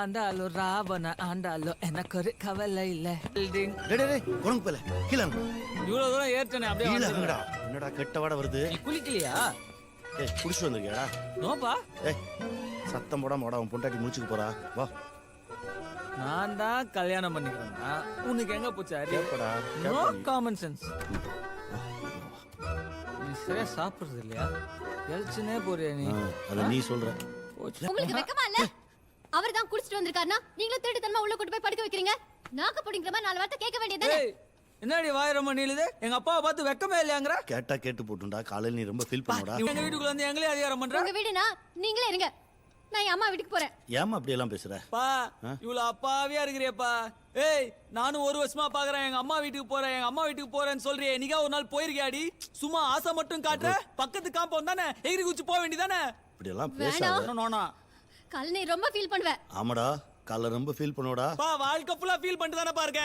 ஆண்டாலும் ராவண ஆண்டாலும் எனக்கு ஒரு கவலை இல்ல. டேய் டேய் டேய் குரங்கு போல கீழ இறங்கு. இவ்வளவு தூரம் ஏறிட்டேனே அப்படியே கீழ வந்துடுறேன். இறங்குடா. என்னடா கெட்ட வாட வருது. நீ குளிக்கலையா? ஏய் குடிச்சு வந்திருக்கியாடா? நோப்பா. ஏய் சத்தம் போடாம வாடா, உன் பொண்டாட்டி முடிச்சுக்க போறா. வா நான் தான் கல்யாணம் பண்ணிக்கிறேன்னா உனக்கு எங்க போச்சு அறிவு? கேப்படா. No common sense. நீ சரியா சாப்பிடுறது இல்லையா? எல்ச்சினே போறியா நீ? அத நீ சொல்ற. போச்சு. உங்களுக்கு வெக்கமா இல்ல? அவர் தான் குடிச்சிட்டு வந்திருக்காருனா நீங்களும் திருட்டுத்தனமா உள்ள கூட்டி போய் படுக்க வைக்கிறீங்க. நாக்க புடிங்கிற மாதிரி 4 வார்த்தை கேட்க வேண்டியதானே? ஏய், என்னடி வாய் ரொம்ப நீளுது? எங்க அப்பாவை பார்த்து வெக்கமே இல்லையாங்கற? கேட்டா கேட்டு போட்டுண்டா. காலையில நீ ரொம்ப ஃபீல் பண்ணடா. நீ எங்க வீட்டுக்குள்ள வந்து எங்களே அதிகாரம் பண்ற? உங்க வீடுனா நீங்களே இருங்க. நான் என் அம்மா வீட்டுக்கு போறேன். ஏமா அப்படி எல்லாம் பேசுற? பா இவ்வளவு அப்பாவியா இருக்கிறியப்பா. ஏய் நானும் 1 வருஷமா பாக்குறேன் எங்க அம்மா வீட்டுக்கு போறேன்னு சொல்றியே. நீங்க ஒரு நாள் போயிருக்கியாடி? சும்மா ஆசை மட்டும் காட்டுற. பக்கத்து காம்பவுண்ட் தானே, எகிரி குச்சி போக வேண்டியதானே. இப்படி எல்லாம் பேசாத. நோனா காலைல நீ ரொம்ப ஃபீல் பண்ணுவ. ஆமாடா, காலைல ரொம்ப ஃபீல் பண்ணுவடா. பா வாழ்க்கை ஃபுல்லா ஃபீல் பண்ணிட்டு தானே பாருங்க.